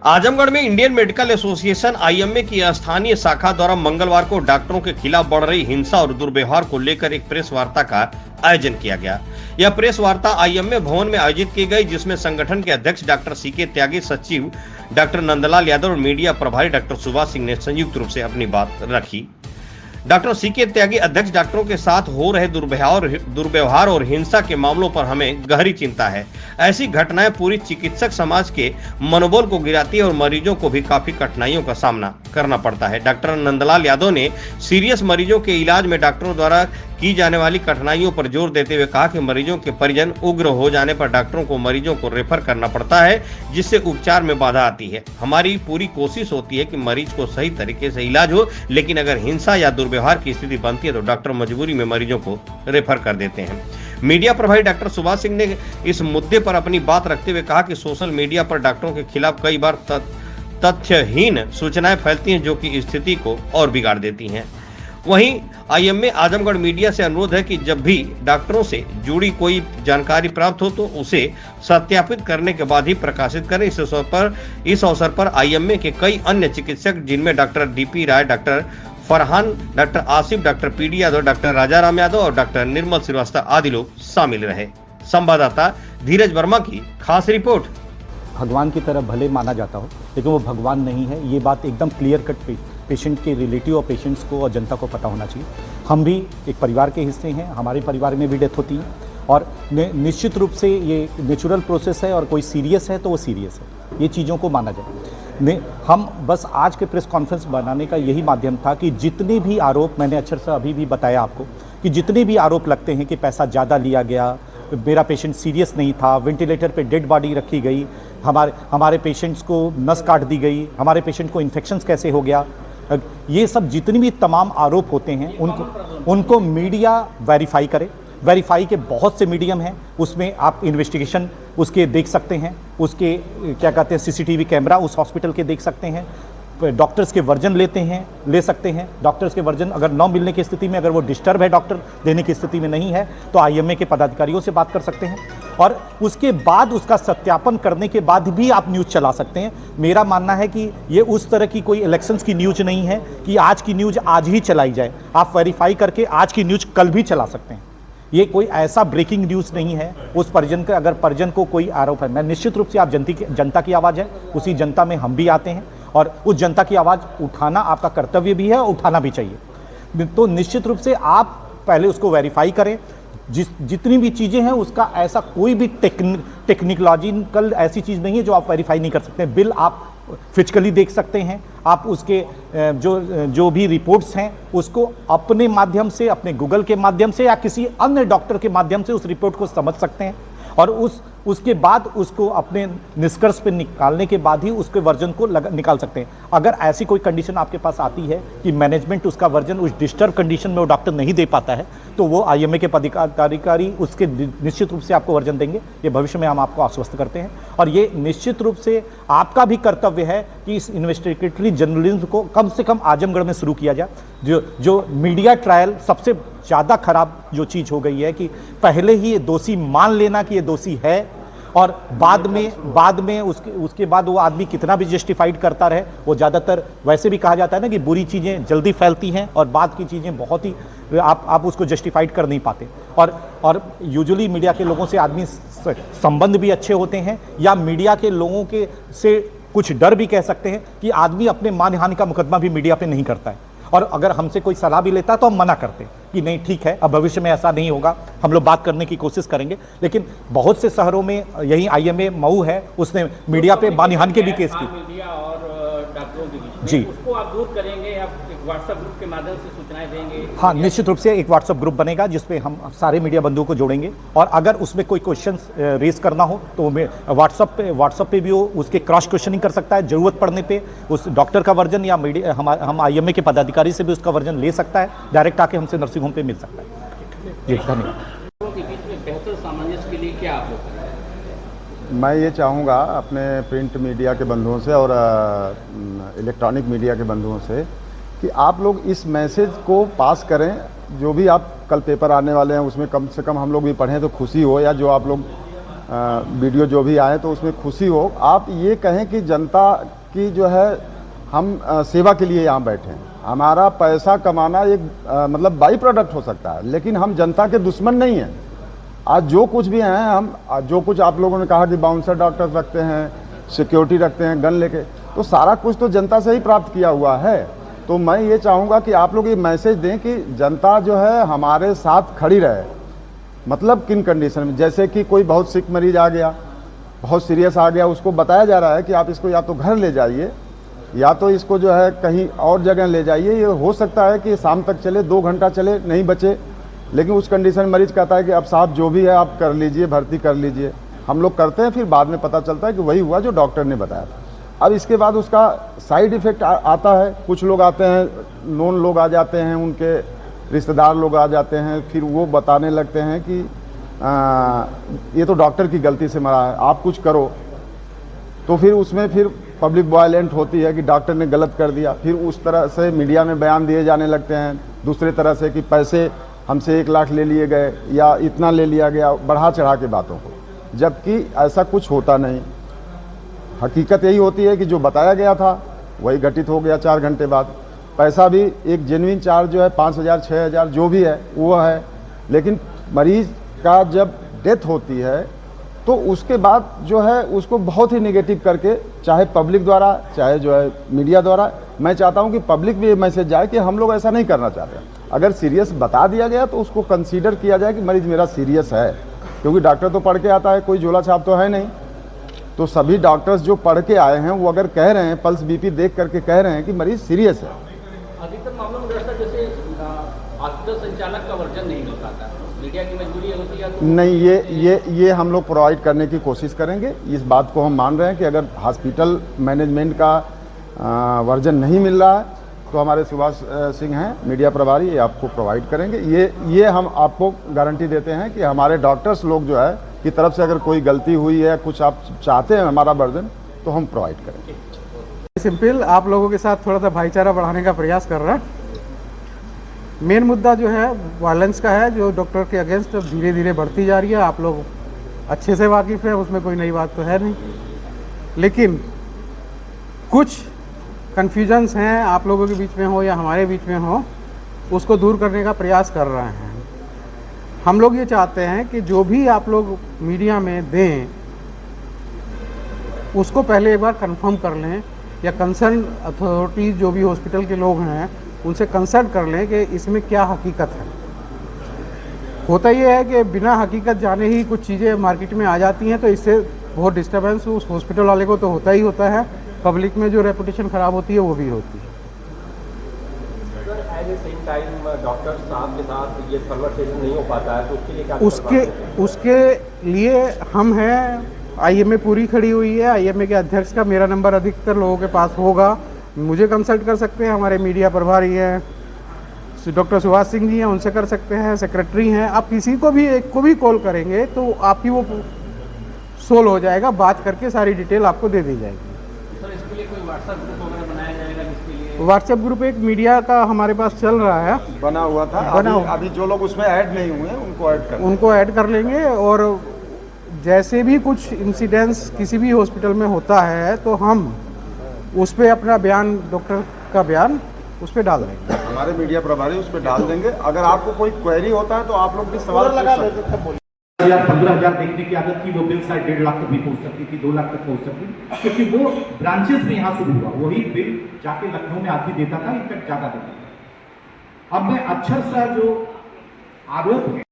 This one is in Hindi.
आजमगढ़ में इंडियन मेडिकल एसोसिएशन आईएमए की स्थानीय शाखा द्वारा मंगलवार को डॉक्टरों के खिलाफ बढ़ रही हिंसा और दुर्व्यवहार को लेकर एक प्रेस वार्ता का आयोजन किया गया। यह प्रेस वार्ता आईएमए भवन में आयोजित की गई, जिसमें संगठन के अध्यक्ष डॉक्टर सीके त्यागी, सचिव डॉक्टर नंदलाल यादव और मीडिया प्रभारी डॉक्टर सुभाष सिंह ने संयुक्त रूप से अपनी बात रखी। डॉक्टर सीके त्यागी अध्यक्ष, डॉक्टरों के साथ हो रहे दुर्व्यवहार और हिंसा के मामलों पर हमें गहरी चिंता है। ऐसी घटनाएं पूरी चिकित्सक समाज के मनोबल को गिराती है और मरीजों को भी काफी कठिनाइयों का सामना करना पड़ता है। डॉक्टर नंदलाल यादव ने सीरियस मरीजों के इलाज में डॉक्टरों द्वारा की जाने वाली कठिनाइयों पर जोर देते हुए कहा कि मरीजों के परिजन उग्र हो जाने पर डॉक्टरों को मरीजों को रेफर करना पड़ता है, जिससे उपचार में बाधा आती है। हमारी पूरी कोशिश होती है कि मरीज को सही तरीके से इलाज हो, लेकिन अगर हिंसा या दुर्व्यवहार की स्थिति बनती है तो डॉक्टर मजबूरी में मरीजों को रेफर कर देते हैं। मीडिया प्रभारी डॉक्टर सुभाष सिंह ने इस मुद्दे पर अपनी बात रखते हुए कहा कि सोशल मीडिया पर डॉक्टरों के खिलाफ कई बार तथ्यहीन सूचनाएं फैलती हैं, जो कि स्थिति को और बिगाड़ देती हैं। वहीं आईएमए आजमगढ़ मीडिया से अनुरोध है कि जब भी डॉक्टरों से जुड़ी कोई जानकारी प्राप्त हो तो उसे सत्यापित करने के बाद ही प्रकाशित करें। इस अवसर पर आईएमए के कई अन्य चिकित्सक, जिनमें doctor DP Rai, doctor Farhan, doctor Asif, doctor PD Yadav, doctor Rajaram Yadav और डॉक्टर निर्मल श्रीवास्तव आदि लोग शामिल रहे। संवाददाता धीरज वर्मा की खास रिपोर्ट। भगवान की तरह भले माना जाता हो, लेकिन वो भगवान नहीं है। ये बात एकदम क्लियर कट पेशेंट के रिलेटिव और पेशेंट्स को और जनता को पता होना चाहिए। हम भी एक परिवार के हिस्से हैं, हमारे परिवार में भी डेथ होती है और निश्चित रूप से ये नेचुरल प्रोसेस है और कोई सीरियस है तो वो सीरियस है, ये चीज़ों को माना जाए। हम बस आज के प्रेस कॉन्फ्रेंस बनाने का यही माध्यम था कि जितने भी आरोप, मैंने अक्षर से अभी भी बताया आपको कि जितने भी आरोप लगते हैं कि पैसा ज़्यादा लिया गया, मेरा पेशेंट सीरियस नहीं था, वेंटिलेटर पे डेड बॉडी रखी गई, हमारे पेशेंट्स को नस काट दी गई, हमारे पेशेंट को इन्फेक्शंस कैसे हो गया, ये सब जितनी भी तमाम आरोप होते हैं उनको मीडिया वेरीफाई करे। वेरीफाई के बहुत से मीडियम हैं, उसमें आप इन्वेस्टिगेशन उसके देख सकते हैं, उसके क्या कहते हैं सीसीटीवी कैमरा उस हॉस्पिटल के देख सकते हैं, डॉक्टर्स के वर्जन ले सकते हैं। डॉक्टर्स के वर्जन अगर न मिलने की स्थिति में, अगर वो डिस्टर्ब है, डॉक्टर देने की स्थिति में नहीं है, तो आईएमए के पदाधिकारियों से बात कर सकते हैं और उसके बाद उसका सत्यापन करने के बाद भी आप न्यूज़ चला सकते हैं। मेरा मानना है कि ये उस तरह की कोई इलेक्शंस की न्यूज़ नहीं है कि आज की न्यूज़ आज ही चलाई जाए। आप वेरीफाई करके आज की न्यूज़ कल भी चला सकते हैं। ये कोई ऐसा ब्रेकिंग न्यूज़ नहीं है। उस परिजन का, अगर परिजन को कोई आरोप है, मैं निश्चित रूप से, आप जनता की आवाज़ है, उसी जनता में हम भी आते हैं और उस जनता की आवाज़ उठाना आपका कर्तव्य भी है और उठाना भी चाहिए। तो निश्चित रूप से आप पहले उसको वेरीफाई करें। जितनी भी चीज़ें हैं उसका ऐसा कोई भी टेक्निकलॉजिकल ऐसी चीज़ नहीं है जो आप वेरीफाई नहीं कर सकते। बिल आप फिजिकली देख सकते हैं, आप उसके जो भी रिपोर्ट्स हैं उसको अपने माध्यम से, अपने गूगल के माध्यम से या किसी अन्य डॉक्टर के माध्यम से उस रिपोर्ट को समझ सकते हैं और उसके बाद उसको अपने निष्कर्ष पे निकालने के बाद ही उसके वर्जन को निकाल सकते हैं। अगर ऐसी कोई कंडीशन आपके पास आती है कि मैनेजमेंट उसका वर्जन उस डिस्टर्ब कंडीशन में वो डॉक्टर नहीं दे पाता है, तो वो आईएमए के पदाधिकारी उसके निश्चित रूप से आपको वर्जन देंगे। ये भविष्य में हम आपको आश्वस्त करते हैं और ये निश्चित रूप से आपका भी कर्तव्य है कि इस इन्वेस्टिगेटरी जर्नलिज्म को कम से कम आजमगढ़ में शुरू किया जाए। जो मीडिया ट्रायल सबसे ज़्यादा खराब जो चीज़ हो गई है कि पहले ही ये दोषी मान लेना कि ये दोषी है और बाद में उसके बाद वो आदमी कितना भी जस्टिफाइड करता रहे। वो ज़्यादातर वैसे भी कहा जाता है ना कि बुरी चीज़ें जल्दी फैलती हैं और बाद की चीज़ें बहुत ही आप उसको जस्टिफाइड कर नहीं पाते। और यूजुअली मीडिया के लोगों से आदमी संबंध भी अच्छे होते हैं या मीडिया के लोगों के से कुछ डर भी कह सकते हैं कि आदमी अपने मानहानि का मुकदमा भी मीडिया पे नहीं करता है। और अगर हमसे कोई सलाह भी लेता है तो हम मना करते हैं कि नहीं ठीक है, अब भविष्य में ऐसा नहीं होगा, हम लोग बात करने की कोशिश करेंगे। लेकिन बहुत से शहरों में, यही आईएमए मऊ है, उसने मीडिया पे मानहानि के भी केस की। मीडिया और डॉक्टरों के बीच जी, उसको आप दूर करेंगे, आप एक व्हाट्सएप ग्रुप के माध्यम से सूचनाएं देंगे? हाँ, निश्चित रूप से एक व्हाट्सएप ग्रुप बनेगा जिसपे हम सारे मीडिया बंधुओं को जोड़ेंगे और अगर उसमें कोई क्वेश्चन रेज करना हो तो व्हाट्सएप पे भी वो उसके क्रॉस क्वेश्चनिंग कर सकता है। जरूरत पड़ने पे उस डॉक्टर का वर्जन या मीडिया हम आईएमए के पदाधिकारी से भी उसका वर्जन ले सकता है। डायरेक्ट आके हमसे नर्सिंग होम पे मिल सकता है। जी, धन्यवाद। के बीच में बेहतर सामंजस्य के लिए क्या आप लोग करें? मैं ये चाहूँगा अपने प्रिंट मीडिया के बंधुओं से और इलेक्ट्रॉनिक मीडिया के बंधुओं से कि आप लोग इस मैसेज को पास करें। जो भी आप कल पेपर आने वाले हैं उसमें कम से कम हम लोग भी पढ़ें तो खुशी हो, या जो आप लोग वीडियो जो भी आए तो उसमें खुशी हो। आप ये कहें कि जनता की जो है हम सेवा के लिए यहाँ बैठे हैं। हमारा पैसा कमाना एक मतलब बाई प्रोडक्ट हो सकता है, लेकिन हम जनता के दुश्मन नहीं हैं। आज जो कुछ भी हैं, हम जो कुछ आप लोगों ने कहा कि बाउंसर डॉक्टर्स रखते हैं, सिक्योरिटी रखते हैं गन लेके, तो सारा कुछ तो जनता से ही प्राप्त किया हुआ है। तो मैं ये चाहूँगा कि आप लोग ये मैसेज दें कि जनता जो है हमारे साथ खड़ी रहे। मतलब किन कंडीशन में, जैसे कि कोई बहुत सिक मरीज आ गया, बहुत सीरियस आ गया, उसको बताया जा रहा है कि आप इसको या तो घर ले जाइए या तो इसको जो है कहीं और जगह ले जाइए। ये हो सकता है कि शाम तक चले, 2 घंटा चले, नहीं बचे, लेकिन उस कंडीशन में मरीज कहता है कि अब साहब जो भी है आप कर लीजिए, भर्ती कर लीजिए। हम लोग करते हैं, फिर बाद में पता चलता है कि वही हुआ जो डॉक्टर ने बताया था। अब इसके बाद उसका साइड इफ़ेक्ट आता है। कुछ लोग आते हैं, नोन लोग आ जाते हैं, उनके रिश्तेदार लोग आ जाते हैं, फिर वो बताने लगते हैं कि ये तो डॉक्टर की गलती से मरा है, आप कुछ करो। तो फिर उसमें फिर पब्लिक वायलेंट होती है कि डॉक्टर ने गलत कर दिया। फिर उस तरह से मीडिया में बयान दिए जाने लगते हैं दूसरे तरह से कि पैसे हमसे 1 लाख ले लिए गए या इतना ले लिया गया, बढ़ा चढ़ा के बातों को, जबकि ऐसा कुछ होता नहीं। हकीकत यही होती है कि जो बताया गया था वही घटित हो गया 4 घंटे बाद। पैसा भी एक जेन्युइन चार्ज जो है 5,000 6,000 जो भी है वो है, लेकिन मरीज का जब डेथ होती है तो उसके बाद जो है उसको बहुत ही नेगेटिव करके, चाहे पब्लिक द्वारा चाहे जो है मीडिया द्वारा, मैं चाहता हूं कि पब्लिक में ये मैसेज जाए कि हम लोग ऐसा नहीं करना चाहते। अगर सीरियस बता दिया गया तो उसको कंसीडर किया जाए कि मरीज मेरा सीरियस है, क्योंकि डॉक्टर तो पढ़ के आता है, कोई झोला छाप तो है नहीं। तो सभी डॉक्टर्स जो पढ़ के आए हैं वो अगर कह रहे हैं, पल्स बीपी देख करके कह रहे हैं कि मरीज सीरियस है। अधिकतर मामलों में डॉक्टर जैसे हॉस्पिटल संचालक का वर्जन नहीं मिल पाता, मीडिया की मजबूरी होती है तो नहीं, ये हम लोग प्रोवाइड करने की कोशिश करेंगे। इस बात को हम मान रहे हैं कि अगर हॉस्पिटल मैनेजमेंट का वर्जन नहीं मिल रहा है तो हमारे सुभाष सिंह हैं मीडिया प्रभारी, ये आपको प्रोवाइड करेंगे। ये हम आपको गारंटी देते हैं कि हमारे डॉक्टर्स लोग जो है की तरफ से अगर कोई गलती हुई है, कुछ आप चाहते हैं हमारा वर्जन, तो हम प्रोवाइड करेंगे। सिंपल आप लोगों के साथ थोड़ा सा भाईचारा बढ़ाने का प्रयास कर रहा है। मेन मुद्दा जो है वायलेंस का है, जो डॉक्टर के अगेंस्ट धीरे धीरे बढ़ती जा रही है। आप लोग अच्छे से वाकिफ़ हैं, उसमें कोई नई बात तो है नहीं, लेकिन कुछ कन्फ्यूजन्स हैं, आप लोगों के बीच में हो या हमारे बीच में हो, उसको दूर करने का प्रयास कर रहे हैं। हम लोग ये चाहते हैं कि जो भी आप लोग मीडिया में दें उसको पहले एक बार कंफर्म कर लें, या कंसर्न अथॉरिटी जो भी हॉस्पिटल के लोग हैं उनसे कंसल्ट कर लें कि इसमें क्या हकीकत है। होता ये है कि बिना हकीकत जाने ही कुछ चीज़ें मार्केट में आ जाती हैं, तो इससे बहुत डिस्टर्बेंस उस हॉस्पिटल वाले को तो होता ही होता है, पब्लिक में जो रेपुटेशन ख़राब होती है वो भी होती है। At the same time doctor साहब के साथ ये कन्वर्सेशन नहीं हो पाता है, तो उसके लिए क्या उसके लिए हम हैं, आईएमए पूरी खड़ी हुई है। आईएमए के अध्यक्ष का मेरा नंबर अधिकतर लोगों के पास होगा, मुझे कंसल्ट कर सकते हैं। हमारे मीडिया प्रभारी हैं डॉक्टर सुभाष सिंह जी हैं, उनसे कर सकते हैं। सेक्रेटरी हैं, आप किसी को भी एक को भी कॉल करेंगे तो आपकी वो सोल्व हो जाएगा, बात करके सारी डिटेल आपको दे दी जाएगी। सर इसके लिए कोई व्हाट्सएप ग्रुप वगैरह बनाया जाएगा जिसके लिए? व्हाट्सएप ग्रुप एक मीडिया का हमारे पास चल रहा है, बना हुआ था, अभी जो लोग उसमें ऐड नहीं हुए हैं उनको ऐड कर लेंगे। और जैसे भी कुछ इंसिडेंट्स किसी भी हॉस्पिटल में होता है तो हम उस पर अपना बयान, डॉक्टर का बयान उस पर डाल देंगे, हमारे मीडिया प्रभारी उस पर डाल देंगे। अगर आपको कोई क्वेरी होता है तो आप लोग भी सवाल लगा देते हैं। 15,000 देखने की आदत थी, वो बिल शायद 1.5 लाख तक भी पहुंच सकती थी, 2 लाख तक पहुंच सकती, क्योंकि वो ब्रांचेस में यहाँ शुरू हुआ। वही बिल जाके लखनऊ में आदमी देता था, इनफैक्ट ज्यादा देता था। अब मैं अक्षर सा जो आरोप है